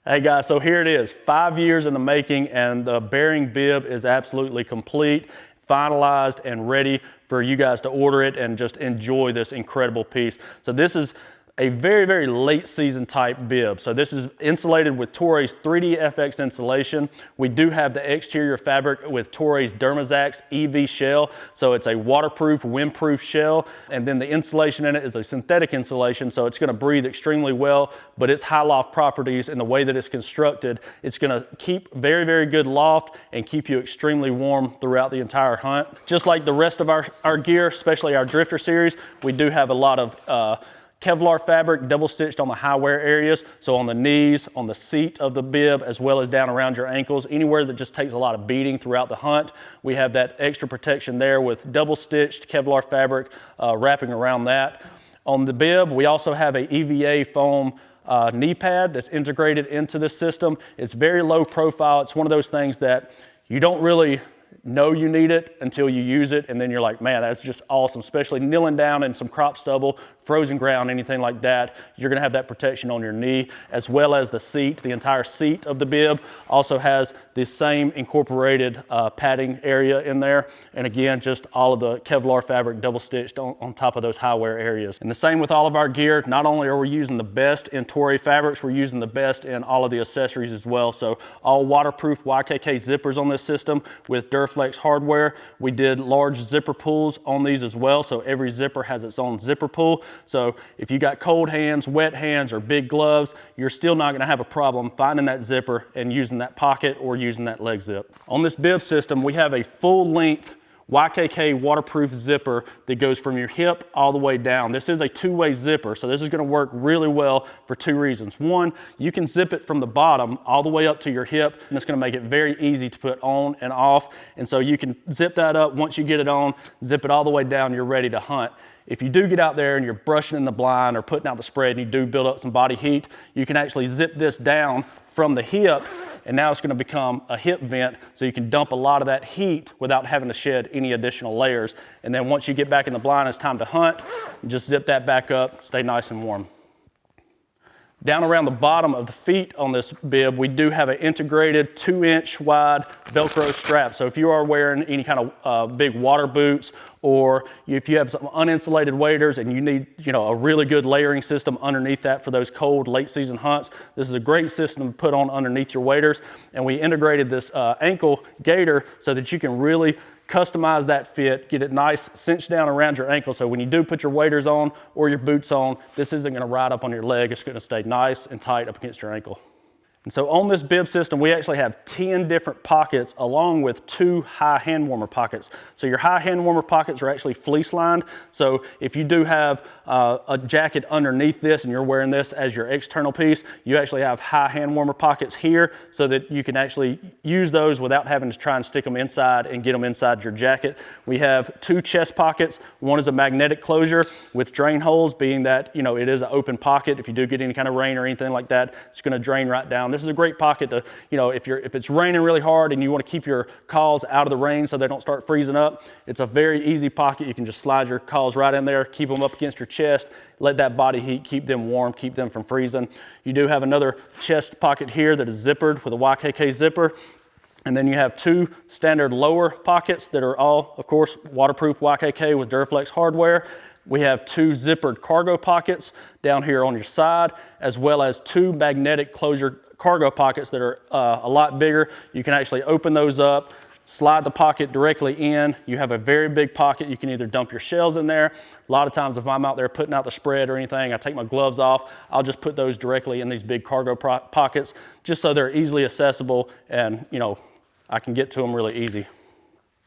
Hey guys, so here it is, 5 years in the making, and the Bering Bib is absolutely complete, finalized, and ready for you guys to order it and just enjoy this incredible piece. So this is a very, very late season type bib. So this is insulated with Toray's 3D FX insulation. We do have the exterior fabric with Toray's Dermazax EV shell. So it's a waterproof, windproof shell. And then the insulation in it is a synthetic insulation. So it's gonna breathe extremely well, but its high loft properties and the way that it's constructed, it's gonna keep very, very good loft and keep you extremely warm throughout the entire hunt. Just like the rest of our gear, especially our Drifter series, we do have a lot of Kevlar fabric double stitched on the high wear areas, so on the knees, on the seat of the bib, as well as down around your ankles, anywhere that just takes a lot of beating throughout the hunt. We have that extra protection there with double stitched Kevlar fabric wrapping around that. On the bib, we also have a EVA foam knee pad that's integrated into the system. It's very low profile. It's one of those things that you don't really know you need it until you use it, and then you're like, man, that's just awesome, especially kneeling down in some crop stubble, frozen ground, anything like that. You're gonna have that protection on your knee, as well as the seat. The entire seat of the bib also has the same incorporated padding area in there, and again, just all of the Kevlar fabric double stitched on top of those high wear areas. And the same with all of our gear. Not only are we using the best in Toray fabrics, we're using the best in all of the accessories as well. So all waterproof YKK zippers on this system with Duraflex hardware. We did large zipper pulls on these as well, so every zipper has its own zipper pull. So if you got cold hands, wet hands, or big gloves, you're still not gonna have a problem finding that zipper and using that pocket or using that leg zip. On this bib system, we have a full length YKK waterproof zipper that goes from your hip all the way down. This is a two-way zipper, so this is gonna work really well for two reasons. One, you can zip it from the bottom all the way up to your hip, and it's gonna make it very easy to put on and off. And so you can zip that up. Once you get it on, zip it all the way down, you're ready to hunt. If you do get out there and you're brushing in the blind or putting out the spread and you do build up some body heat, you can actually zip this down from the hip, and now it's gonna become a hip vent, so you can dump a lot of that heat without having to shed any additional layers. And then once you get back in the blind, it's time to hunt, just zip that back up, stay nice and warm. Down around the bottom of the feet on this bib, we do have an integrated 2-inch wide Velcro strap. So if you are wearing any kind of big water boots, or if you have some uninsulated waders and you need, a really good layering system underneath that for those cold late season hunts, this is a great system to put on underneath your waders. And we integrated this ankle gaiter so that you can really customize that fit, get it nice cinched down around your ankle, so when you do put your waders on or your boots on, this isn't gonna ride up on your leg. It's gonna stay nice and tight up against your ankle. And so on this bib system, we actually have 10 different pockets along with 2 high hand warmer pockets. So your high hand warmer pockets are actually fleece lined. So if you do have a jacket underneath this and you're wearing this as your external piece, you actually have high hand warmer pockets here so that you can actually use those without having to try and stick them inside and get them inside your jacket. We have 2 chest pockets. One is a magnetic closure with drain holes, being that, it is an open pocket. If you do get any kind of rain or anything like that, it's gonna drain right down. This is a great pocket to, if it's raining really hard and you want to keep your calls out of the rain so they don't start freezing up, it's a very easy pocket. You can just slide your calls right in there, keep them up against your chest, let that body heat keep them warm, keep them from freezing. You do have another chest pocket here that is zippered with a YKK zipper. And then you have 2 standard lower pockets that are all, of course, waterproof YKK with Duraflex hardware. We have 2 zippered cargo pockets down here on your side, as well as 2 magnetic closure cargo pockets that are a lot bigger. You can actually open those up, slide the pocket directly in. You have a very big pocket. You can either dump your shells in there. A lot of times if I'm out there putting out the spread or anything, I take my gloves off, I'll just put those directly in these big cargo pockets, just so they're easily accessible and, I can get to them really easy.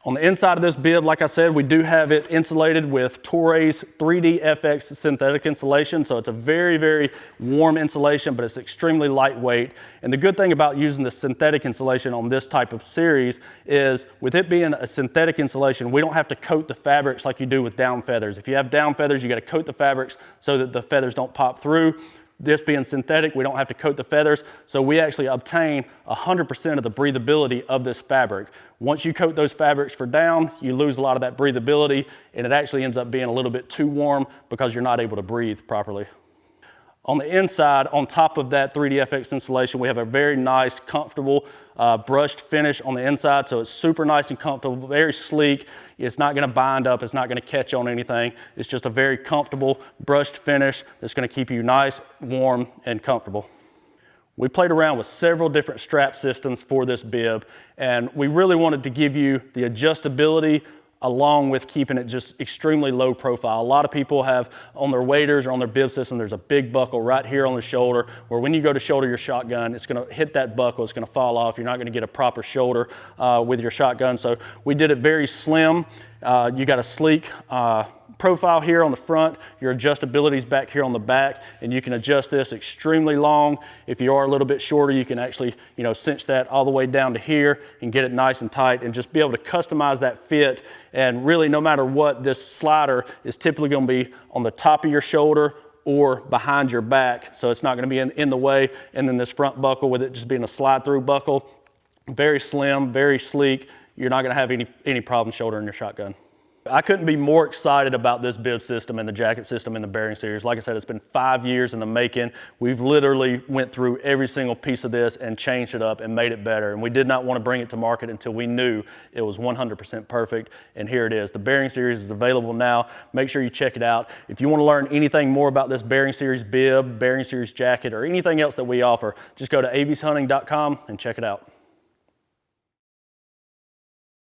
On the inside of this bib, like I said, we do have it insulated with Toray's 3D FX synthetic insulation. So it's a very, very warm insulation, but it's extremely lightweight. And the good thing about using the synthetic insulation on this type of series is, with it being a synthetic insulation, we don't have to coat the fabrics like you do with down feathers. If you have down feathers, you got to coat the fabrics so that the feathers don't pop through. This being synthetic, we don't have to coat the feathers, so we actually obtain 100% of the breathability of this fabric. Once you coat those fabrics for down, you lose a lot of that breathability, and it actually ends up being a little bit too warm because you're not able to breathe properly. On the inside, on top of that 3DFX insulation, we have a very nice, comfortable brushed finish on the inside. So it's super nice and comfortable, very sleek. It's not gonna bind up, it's not gonna catch on anything. It's just a very comfortable brushed finish that's gonna keep you nice, warm, and comfortable. We played around with several different strap systems for this bib, and we really wanted to give you the adjustability along with keeping it just extremely low profile. A lot of people have on their waders or on their bib system, there's a big buckle right here on the shoulder, where when you go to shoulder your shotgun, it's gonna hit that buckle, it's gonna fall off. You're not gonna get a proper shoulder with your shotgun. So we did it very slim. You got a sleek profile here on the front, your adjustability is back here on the back, and you can adjust this extremely long. If you are a little bit shorter, you can actually, cinch that all the way down to here and get it nice and tight and just be able to customize that fit. And really, no matter what, this slider is typically gonna be on the top of your shoulder or behind your back, so it's not gonna be in the way. And then this front buckle with it just being a slide-through buckle, very slim, very sleek. You're not gonna have any problem shouldering your shotgun. I couldn't be more excited about this bib system and the jacket system in the Bering series. Like I said, it's been 5 years in the making. We've literally went through every single piece of this and changed it up and made it better. And we did not want to bring it to market until we knew it was 100% perfect. And here it is. The Bering series is available now. Make sure you check it out. If you want to learn anything more about this Bering series bib, Bering series jacket, or anything else that we offer, just go to aveshunting.com and check it out.